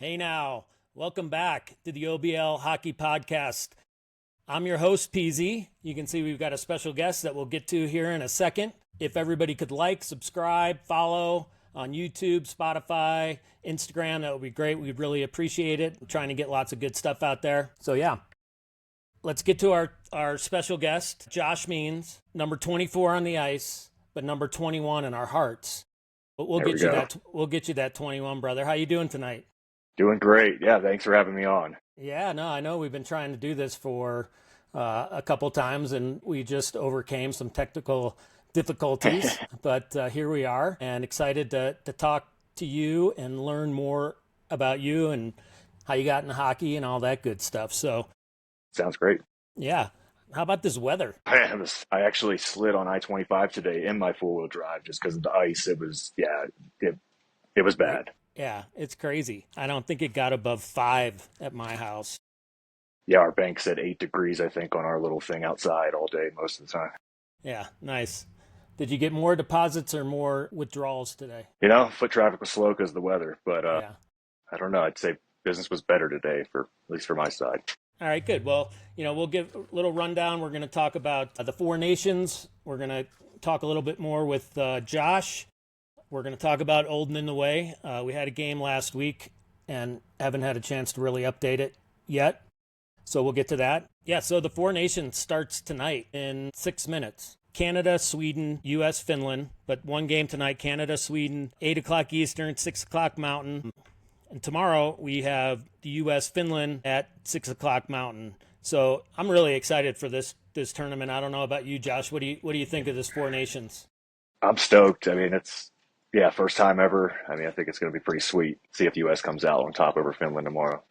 Hey now, welcome back to the OBL Hockey Podcast. I'm your host, PZ. You can see we've got a special guest that we'll get to here in a second. If everybody could like, subscribe, follow on YouTube, Spotify, Instagram, that would be great. We'd really appreciate it. I'm trying to get lots of good stuff out there. So yeah, let's get to our special guest, Josh Means, number 24 on the ice, but number 21 in our hearts. But we'll get you that 21, brother. How you doing tonight? Doing great. Yeah, thanks for having me on. Yeah, no, I know we've been trying to do this for a couple times, and we just overcame some technical difficulties. But here we are, and excited to talk to you and learn more about you and how you got into hockey and all that good stuff. So, sounds great. Yeah. How about this weather? I actually slid on I-25 today in my four-wheel drive just because of the ice. It was bad. Yeah, it's crazy. I don't think it got above 5 at my house. Yeah, our bank said 8 degrees, I think, on our little thing outside all day most of the time. Yeah, nice. Did you get more deposits or more withdrawals today? Foot traffic was slow because of the weather, but yeah. I don't know. I'd say business was better today, at least for my side. All right, good. Well, we'll give a little rundown. We're going to talk about the Four Nations. We're going to talk a little bit more with Josh. We're going to talk about Olden in the Way. We had a game last week and haven't had a chance to really update it yet. So we'll get to that. Yeah, so the Four Nations starts tonight in 6 minutes. Canada, Sweden, U.S., Finland. But one game tonight, Canada, Sweden, 8 o'clock Eastern, 6 o'clock Mountain. And tomorrow we have the U.S., Finland at 6 o'clock Mountain. So I'm really excited for this tournament. I don't know about you, Josh. What do you think of this Four Nations? I'm stoked. I mean, first time ever. I mean, I think it's going to be pretty sweet. See if the U.S. comes out on top over Finland tomorrow.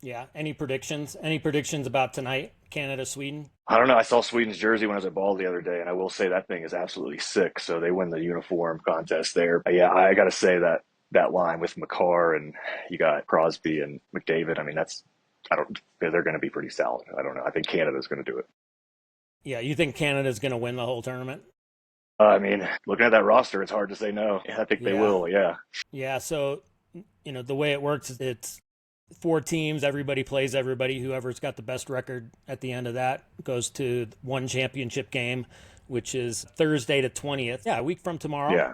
Yeah. Any predictions? Any predictions about tonight, Canada, Sweden? I don't know. I saw Sweden's jersey when I was at Ball the other day, and I will say that thing is absolutely sick. So they win the uniform contest there. But yeah, I got to say that line with McCarr and you got Crosby and McDavid. I mean, they're going to be pretty solid. I don't know. I think Canada's going to do it. Yeah, you think Canada's going to win the whole tournament? I mean, looking at that roster, it's hard to say no. I think they will, yeah. Yeah, so, the way it works is it's 4 teams. Everybody plays everybody. Whoever's got the best record at the end of that goes to one championship game, which is Thursday the 20th. Yeah, a week from tomorrow. Yeah.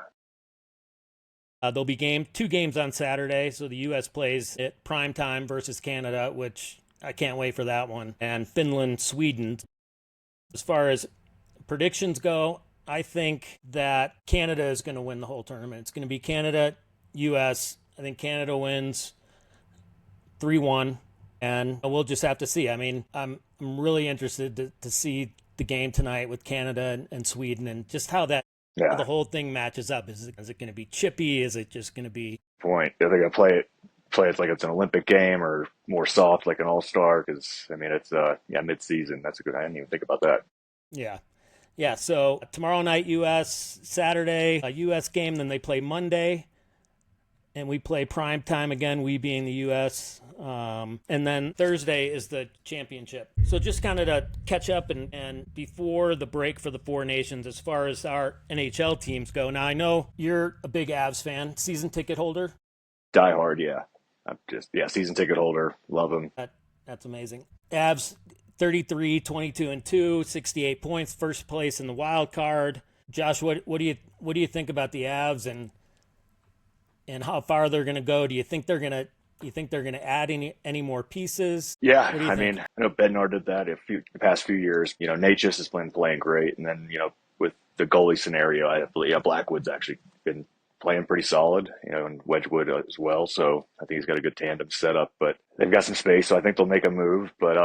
There'll be 2 games on Saturday. So the U.S. plays at prime time versus Canada, which I can't wait for that one. And Finland, Sweden. As far as predictions go, I think that Canada is going to win the whole tournament. It's going to be Canada, U.S. I think Canada wins 3-1, and we'll just have to see. I mean, I'm really interested to see the game tonight with Canada and Sweden and just how the whole thing matches up. Is it going to be chippy? Is it just going to be point? Are they going to play it like it's an Olympic game or more soft like an all-star? Because, I mean, it's mid-season. That's I didn't even think about that. Yeah. Yeah, so tomorrow night, U.S., Saturday, a U.S. game, then they play Monday, and we play prime time again, we being the U.S., and then Thursday is the championship. So just kind of to catch up and before the break for the Four Nations, as far as our NHL teams go. Now, I know you're a big Avs fan, season ticket holder. Die hard, yeah. I'm season ticket holder, love them. That's amazing. Avs 33, 22-2, 68 points, first place in the wild card. Josh, what do you think about the Avs and how far they're going to go? Do you think they're going to add any more pieces? Yeah, I mean, I know Bednar did that the past few years. Natchez has been playing great, and then with the goalie scenario, I believe Blackwood's actually been playing pretty solid, and Wedgwood as well. So I think he's got a good tandem set up, but they've got some space, so I think they'll make a move. But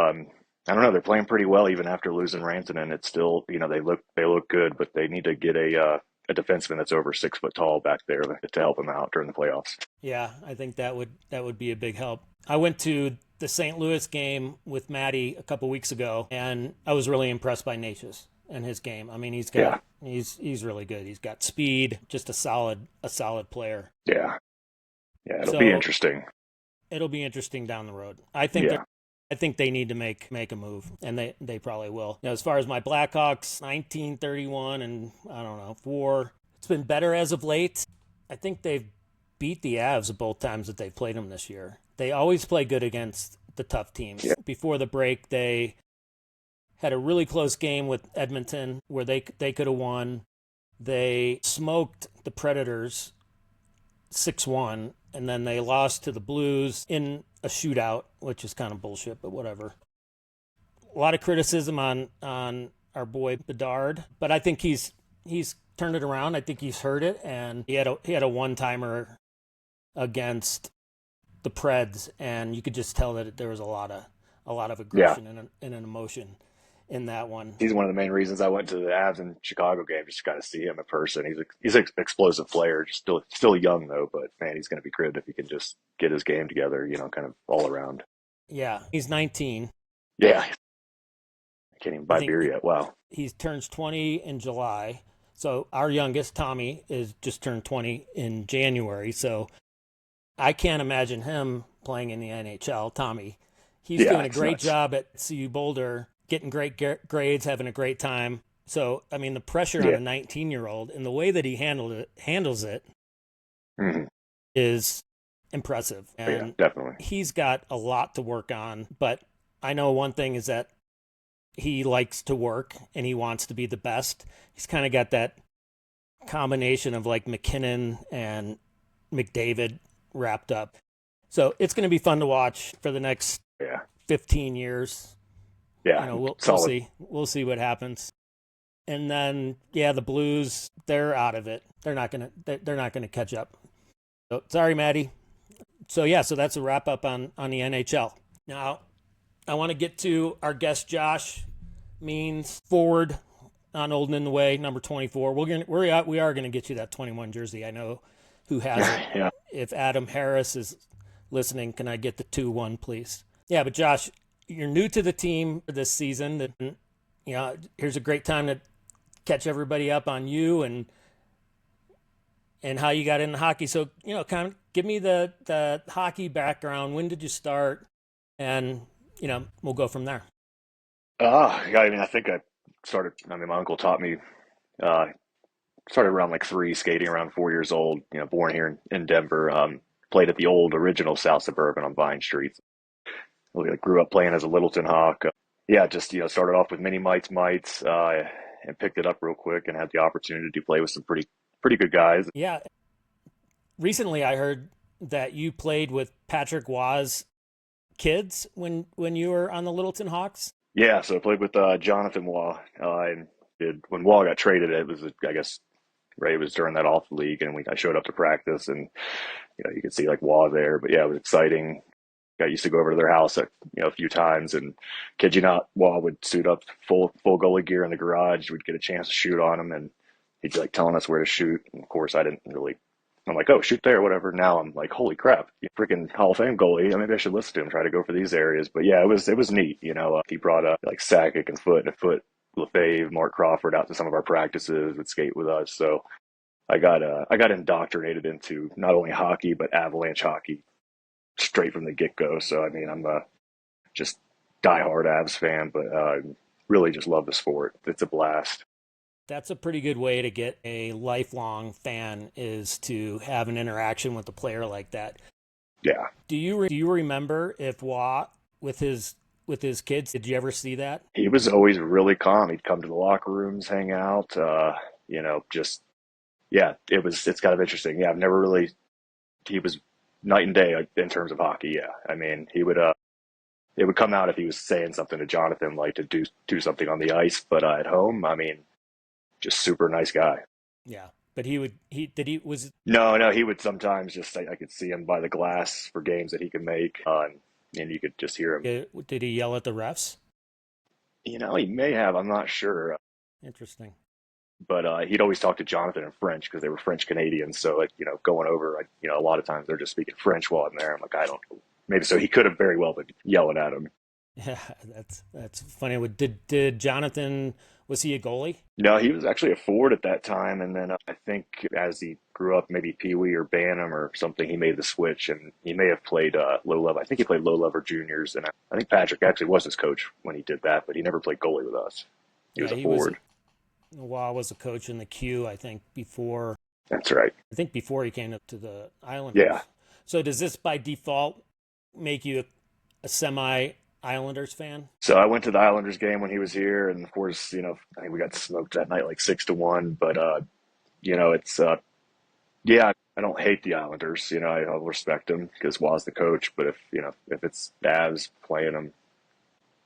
I don't know. They're playing pretty well even after losing Rantanen. It's still, they look good, but they need to get a defenseman that's over 6 foot tall back there to help them out during the playoffs. Yeah, I think that would be a big help. I went to the St. Louis game with Maddie a couple weeks ago, and I was really impressed by Natchez and his game. I mean, he's really good. He's got speed, just a solid player. Yeah, it'll be interesting. It'll be interesting down the road. I think they need to make a move, and they probably will. As far as my Blackhawks, 19-31 and 4. It's been better as of late. I think they've beat the Avs both times that they've played them this year. They always play good against the tough teams. Yeah. Before the break, they had a really close game with Edmonton where they could have won. They smoked the Predators 6-1, and then they lost to the Blues in a shootout, which is kind of bullshit, but whatever. A lot of criticism on our boy Bedard, but I think he's turned it around. I think he's heard it, and he had a one-timer against the Preds, and you could just tell that there was a lot of aggression and an emotion in that one. He's one of the main reasons I went to the Avs and Chicago game, just to kind of see him in person. He's an explosive player, still young though, but man, he's going to be good if he can just get his game together, kind of all around. Yeah, he's 19. Yeah, I can't even buy beer yet. Wow. He turns 20 in July. So our youngest, Tommy, is just turned 20 in January. So I can't imagine him playing in the NHL. Tommy, he's doing a great job at CU Boulder, getting great grades, having a great time. So, I mean, the pressure on a 19-year-old and the way that he handles it is impressive. And definitely. He's got a lot to work on. But I know one thing is that he likes to work and he wants to be the best. He's kind of got that combination of like McKinnon and McDavid wrapped up. So it's going to be fun to watch for the next 15 years. Yeah, we'll see. We'll see what happens. And then, the Blues, they're out of it. They're not gonna catch up. So, sorry, Maddie. So that's a wrap up on the NHL. Now, I want to get to our guest Josh Means, forward on Old and in the Way, number 24. We are gonna get you that 21 jersey. I know who has it. Yeah. If Adam Harris is listening, can I get the 2-1, please? Yeah, but Josh, you're new to the team this season. Here's a great time to catch everybody up on you and how you got into hockey. So, kind of give me the hockey background. When did you start? And, we'll go from there. I think I started, my uncle taught me, started around like 3, skating around 4 years old, born here in Denver, played at the old original South Suburban on Vine Street. I grew up playing as a Littleton Hawk. Started off with mini mites, and picked it up real quick and had the opportunity to play with some pretty good guys. Yeah. Recently, I heard that you played with Patrick Waugh's kids when you were on the Littleton Hawks. Yeah, so I played with Jonathan Waugh. When Waugh got traded, it was, I guess, right, it was during that off league, and I showed up to practice, and you could see like Waugh there. But yeah, it was exciting. I used to go over to their house a few times, and kid you not, Waugh would suit up full goalie gear in the garage. We'd get a chance to shoot on him, and he'd be like telling us where to shoot. And of course, I'm like, oh, shoot there, whatever. Now I'm like, holy crap, you freaking Hall of Fame goalie. Maybe I should listen to him, try to go for these areas. But yeah, it was neat. He brought up like Sakic and Foot, Lefebvre, Mark Crawford out to some of our practices, would skate with us. So I got indoctrinated into not only hockey but Avalanche hockey straight from the get-go. So I'm a just diehard Avs fan, but really just love the sport. It's a blast. That's a pretty good way to get a lifelong fan, is to have an interaction with a player like that. Yeah. Do you remember if Waugh with his kids, did you ever see that? He was always really calm. He'd come to the locker rooms, hang out, it's kind of interesting. Yeah, he was night and day in terms of hockey. Yeah. He would, it would come out if he was saying something to Jonathan, like to do something on the ice, but at home, just super nice guy. Yeah. But he would No, he would sometimes just I could see him by the glass for games that he could make, and you could just hear him. Did he yell at the refs? He may have, I'm not sure. Interesting. But he'd always talk to Jonathan in French because they were French Canadians. So, going over, a lot of times they're just speaking French while I'm there. I'm like, I don't know. Maybe so he could have very well been yelling at him. Yeah, that's funny. Did Jonathan, was he a goalie? No, he was actually a forward at that time. And then I think as he grew up, maybe Pee Wee or Bantam or something, he made the switch, and he may have played low level. I think he played low level juniors. And I think Patrick actually was his coach when he did that, but he never played goalie with us. He was a forward. Waugh was a coach in the Q, I think, before. That's right. I think before he came up to the Islanders. Yeah. So does this by default make you a semi Islanders fan? So I went to the Islanders game when he was here, and of course, I think we got smoked that night like 6-1. But it's yeah, I don't hate the Islanders. I'll respect them because Wa's the coach. But if it's Avs playing them,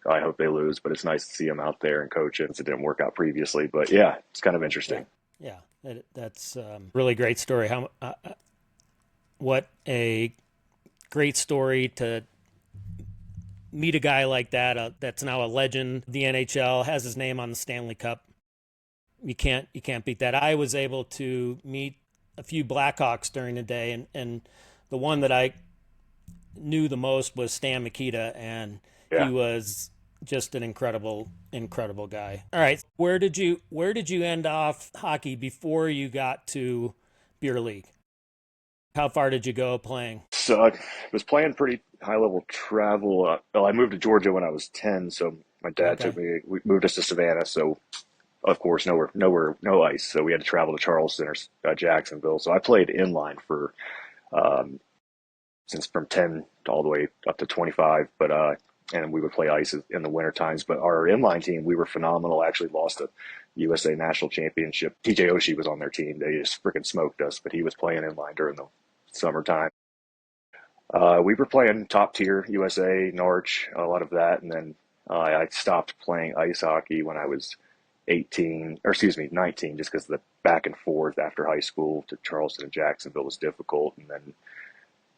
I hope they lose. But it's nice to see them out there and coaching. It didn't work out previously, but yeah, it's kind of interesting. Yeah, that's really great story. What a great story to meet a guy like that. That's now a legend. The NHL has his name on the Stanley Cup. You can't beat that. I was able to meet a few Blackhawks during the day, and the one that I knew the most was Stan Mikita, and he was just an incredible guy. All right, where did you end off hockey before you got to beer league? How far did you go playing? So I was playing pretty high level travel. I moved to Georgia when I was 10, so my dad we moved us to Savannah. So of course, no ice. So we had to travel to Charleston or Jacksonville. So I played inline for since from 10 to all the way up to 25. But and we would play ice in the winter times. But our inline team, we were phenomenal. Actually lost a USA National Championship. TJ Oshie was on their team. They just freaking smoked us, but he was playing inline during the summertime. We were playing top tier USA, Norwich, a lot of that. And then I stopped playing ice hockey when I was 19, just because the back and forth after high school to Charleston and Jacksonville was difficult. And then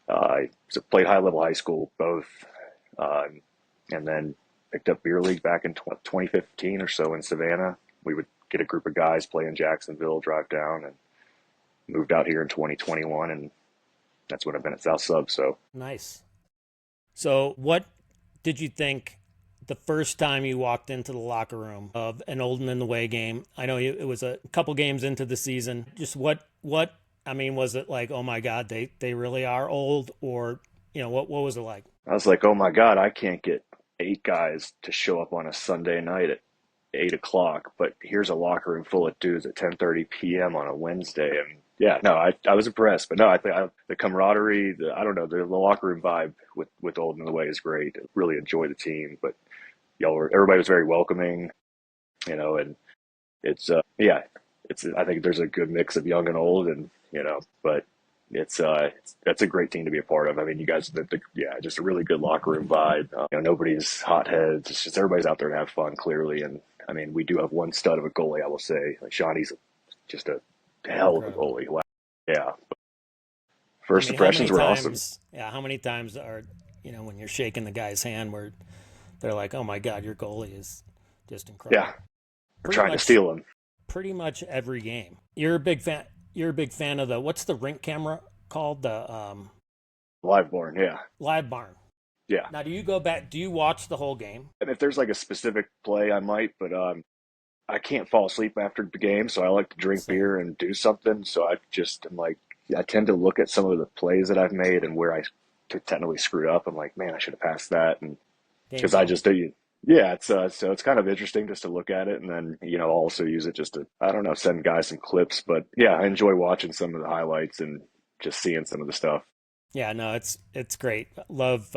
I played high level high school both, and then picked up beer league back in 2015 or so in Savannah. We would get a group of guys play in Jacksonville, drive down, and moved out here in 2021, and that's when I've been at South Sub. So nice. So what did you think the first time you walked into the locker room of an Olden in the Way game? I know it was a couple games into the season. Just what I mean, was it like, oh my God, they really are old, or what was it like? I was like, oh my God, I can't get 8 guys to show up on a Sunday night at 8 o'clock, but here's a locker room full of dudes at 10:30 p.m. on a Wednesday. And yeah, no, I was impressed. But no, I think the camaraderie, the locker room vibe with Olden in the Way is great. I really enjoy the team, but everybody was very welcoming, and it's I think there's a good mix of young and old, and but it's a great team to be a part of. I mean, you guys, just a really good locker room vibe. Nobody's hotheads. It's just everybody's out there to have fun, clearly. And I mean, we do have one stud of a goalie, I will say. Like Shawnee's just a hell of a goalie. Wow. Yeah. First impressions were awesome. Yeah. How many times are when you're shaking the guy's hand where they're like, "Oh my God, your goalie is just incredible." Yeah. We're trying to steal him. Pretty much every game. You're a big fan of what's the rink camera called? The Live Barn, yeah. Live Barn. Yeah. Now, do you go back? Do you watch the whole game? And if there's like a specific play, I might, but I can't fall asleep after the game, so I like to drink beer and do something. So I tend to look at some of the plays that I've made and where I technically screwed up. I'm like, man, I should have passed that, and because I just do. Yeah, it's so it's kind of interesting just to look at it, and then I'll also use it just to, I don't know, send guys some clips. But yeah, I enjoy watching some of the highlights and just seeing some of the stuff. Yeah, no, it's great. Love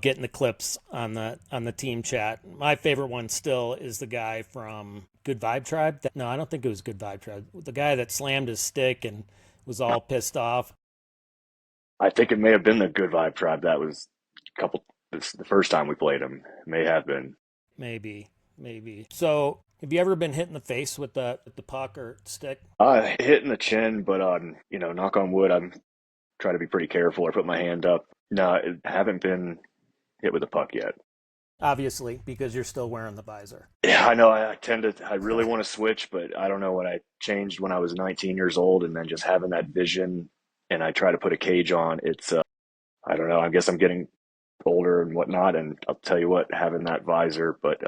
getting the clips on the team chat. My favorite one still is the guy from Good Vibe Tribe. No, I don't think it was Good Vibe Tribe. The guy that slammed his stick and was all pissed off. I think it may have been the Good Vibe Tribe. That was the first time we played him. It may have been. Maybe. So, have you ever been hit in the face with the puck or stick? Hit in the chin, but knock on wood, I'm trying to be pretty careful or put my hand up. No, I haven't been hit with a puck yet. Obviously, because you're still wearing the visor. Yeah, I know. I really want to switch, but I don't know what I changed when I was 19 years old, and then just having that vision, and I try to put a cage on. It's, I don't know. I guess I'm getting older and whatnot, and I'll tell you what, having that visor, but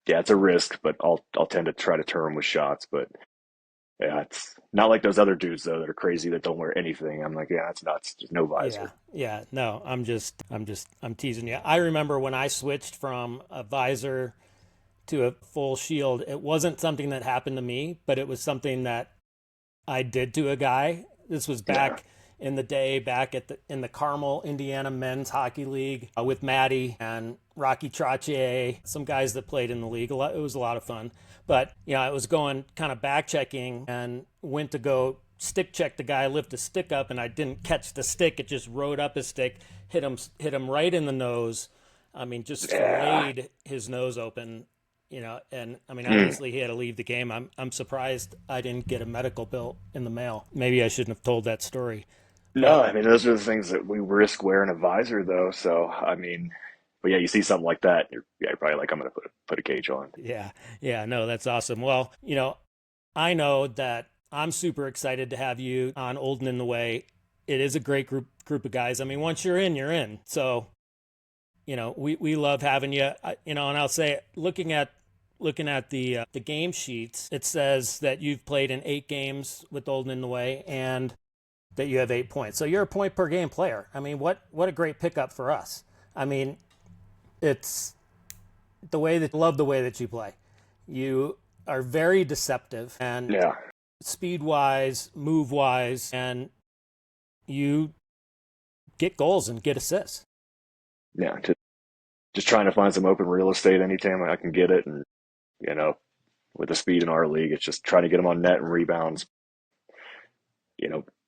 yeah, it's a risk, but I'll tend to try to turn with shots. But yeah, it's not like those other dudes though that are crazy that don't wear anything. I'm like, yeah, that's nuts. Just no visor. Yeah. No, I'm teasing you. I remember when I switched from a visor to a full shield, it wasn't something that happened to me, but it was something that I did to a guy. This was back in the day back in the Carmel, Indiana Men's Hockey League with Maddie and Rocky Trottier, some guys that played in the league. It was a lot of fun. But, I was going kind of back checking and went to go stick check the guy, lift the stick up, and I didn't catch the stick. It just rode up his stick, hit him right in the nose. I mean, just filleted his nose open. And I mean, obviously he had to leave the game. I'm surprised I didn't get a medical bill in the mail. Maybe I shouldn't have told that story. No, I mean, those are the things that we risk wearing a visor, though. So, I mean, but yeah, you see something like that, you're probably like, I'm going to put a cage on. Yeah, no, that's awesome. Well, I know that I'm super excited to have you on Olden in the Way. It is a great group of guys. I mean, once you're in, you're in. So, we love having you. And I'll say, looking at the game sheets, it says that you've played in 8 games with Olden in the Way and that you have 8 points. So you're a point per game player. I mean, what a great pickup for us. I mean, it's love the way that you play. You are very deceptive and speed wise, move wise, and you get goals and get assists. Yeah, just trying to find some open real estate anytime I can get it, and with the speed in our league, it's just trying to get them on net and rebounds.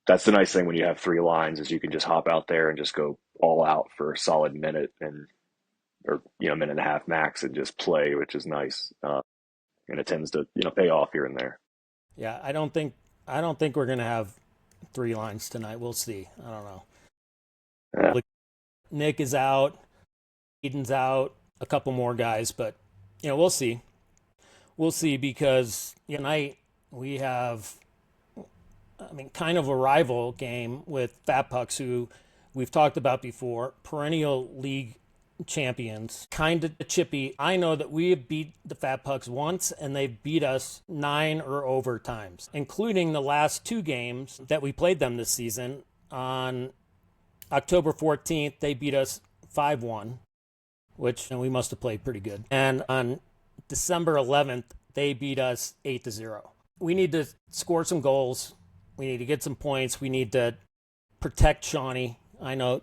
That's the nice thing when you have 3 lines is you can just hop out there and just go all out for a solid minute or minute and a half max and just play, which is nice. And it tends to pay off here and there. Yeah, I don't think we're gonna have 3 lines tonight. We'll see. I don't know. Yeah. Nick is out, Eden's out, a couple more guys, but we'll see. We'll see because tonight we have, kind of a rival game with Fat Pucks, who we've talked about before, perennial league champions, kind of chippy. I know that we have beat the Fat Pucks once, and they've beat us 9 or over times, including the last 2 games that we played them this season. On October 14th, they beat us 5-1, which we must have played pretty good. And on December 11th, they beat us 8-0. We need to score some goals. We need to get some points. We need to protect Shawnee. I know,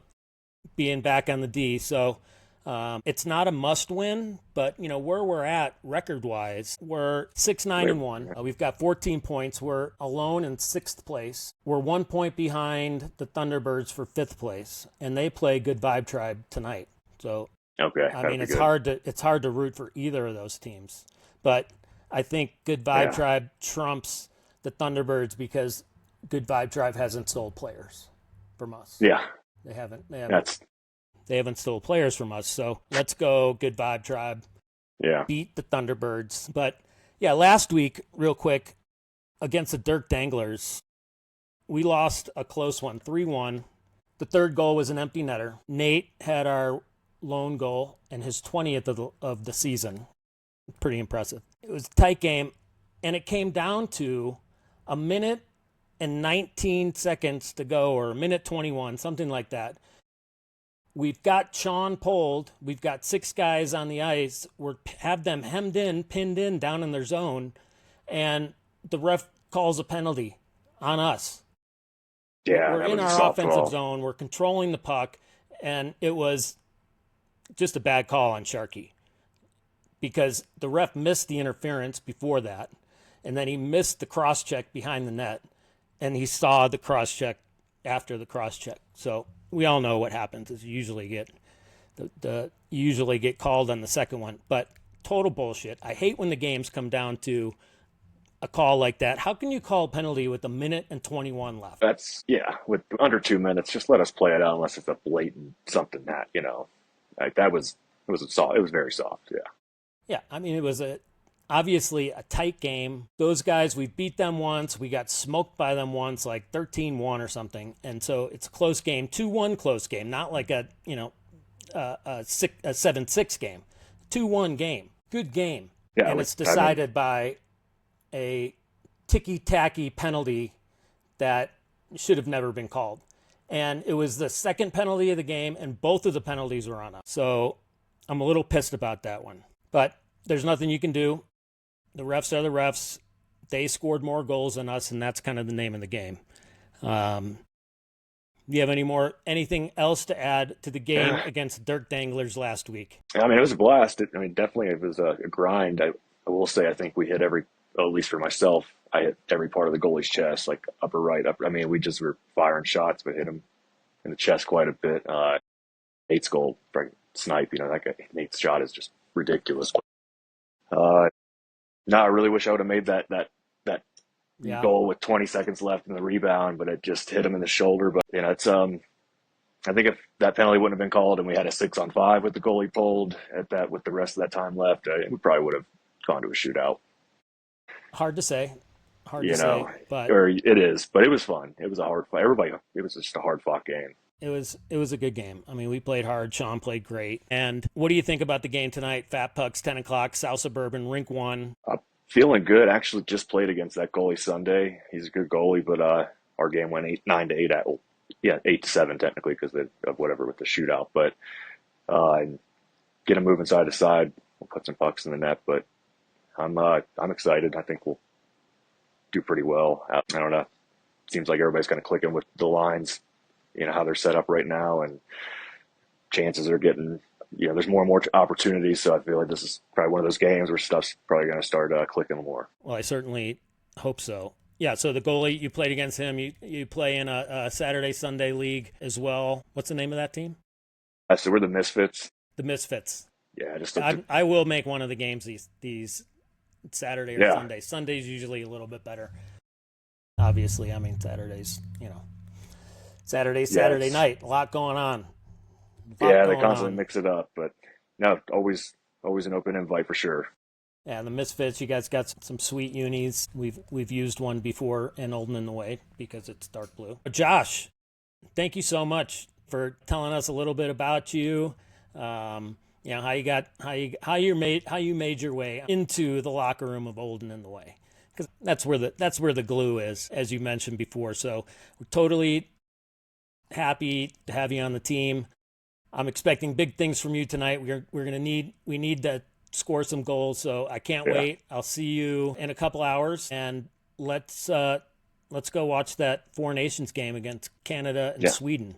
being back on the D. So it's not a must win, but where we're at record-wise, we're 6-9-1. We've got 14 points. We're alone in 6th place. We're 1 point behind the Thunderbirds for 5th place, and they play Good Vibe Tribe tonight. So I mean, it's hard to root for either of those teams, but I think Good Vibe Tribe trumps the Thunderbirds because Good Vibe Tribe hasn't stole players from us. Yeah, they haven't. They haven't stole players from us. So let's go, Good Vibe Tribe. Yeah, beat the Thunderbirds. But last week, real quick, against the Dirk Danglers, we lost a close one, 3-1. The third goal was an empty netter. Nate had our lone goal and his 20th of the season. Pretty impressive. It was a tight game, and it came down to a minute and 19 seconds to go, or a minute 21, something like that. We've got Sean pulled. We've got 6 guys on the ice. We have them hemmed in, pinned in down in their zone, and the ref calls a penalty on us. Yeah, we're in our offensive zone. We're controlling the puck, and it was just a bad call on Sharkey because the ref missed the interference before that, and then he missed the cross-check behind the net, and he saw the cross-check after the cross-check. So we all know what happens is you usually get called on the second one, but total bullshit. I hate when the games come down to a call like that. How can you call a penalty with a minute and 21 left? With under 2 minutes, just let us play it out unless it's a blatant something that, like it was soft. It was very soft. Yeah. Yeah. I mean, it was obviously a tight game. Those guys, we beat them once. We got smoked by them once, like 13-1 or something. And so it's a close game, 2-1 close game, not like a 7-6 game, 2-1 game, good game. Yeah, and it's decided by a ticky-tacky penalty that should have never been called. And it was the second penalty of the game, and both of the penalties were on us. So I'm a little pissed about that one. But there's nothing you can do. The refs are the refs. They scored more goals than us, and that's kind of the name of the game. Do you have anything else to add to the game against Dirk Danglers last week? I mean, it was a blast. Definitely it was a grind. I will say, I think we hit at least for myself, I hit every part of the goalie's chest, like upper right, upper. I mean, we just were firing shots, but hit him in the chest quite a bit. Nate's goal, snipe, that guy, Nate's shot is just ridiculous. No, I really wish I would have made that goal with 20 seconds left in the rebound, but it just hit him in the shoulder. But it's I think if that penalty wouldn't have been called and we had a 6-on-5 with the goalie pulled at that with the rest of that time left, we probably would have gone to a shootout. Hard to say. But it is, but it was fun. It was a hard fight. It was just a hard fought game. It was a good game. I mean, we played hard. Sean played great. And what do you think about the game tonight? Fat Pucks, 10 o'clock, South Suburban, Rink 1. Feeling good. Actually, just played against that goalie Sunday. He's a good goalie, but our game went 9-8 8-7 technically because of whatever with the shootout. But get him moving side to side. We'll put some pucks in the net. But I'm excited. I think we'll do pretty well. I don't know. Seems like everybody's kind of clicking with the lines, how they're set up right now, and chances are getting, there's more and more opportunities. So I feel like this is probably one of those games where stuff's probably going to start clicking more. Well, I certainly hope so. Yeah, so the goalie, you played against him. You play in a Saturday-Sunday league as well. What's the name of that team? So we're the Misfits. The Misfits. Yeah, I will make one of the games these Saturday or Sunday. Sunday's usually a little bit better. Obviously, I mean, Saturday's, Saturday night. A lot going on. They constantly mix it up. But no, always an open invite for sure. Yeah, the Misfits, you guys got some sweet unis. We've used one before in Olden in the Way because it's dark blue. Josh, thank you so much for telling us a little bit about you. How you made your way into the locker room of Olden in the Way, because that's where the glue is, as you mentioned before. So we're totally happy to have you on the team. I'm expecting big things from you tonight. We need to score some goals, so I can't wait. I'll see you in a couple hours, and let's go watch that Four Nations game against Canada and Sweden.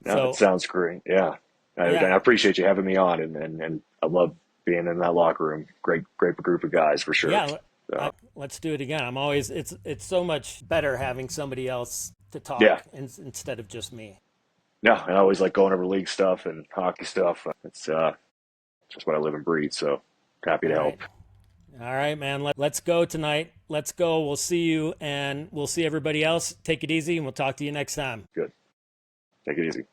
That sounds great. Yeah. I appreciate you having me on, and I love being in that locker room. Great group of guys for sure. Yeah, let's do it again. It's so much better having somebody else to talk instead of just me. No, I always like going over league stuff and hockey stuff. It's just what I live and breathe. So happy to help. All right, man. Let's go tonight. Let's go. We'll see you, and we'll see everybody else. Take it easy, and we'll talk to you next time. Good. Take it easy.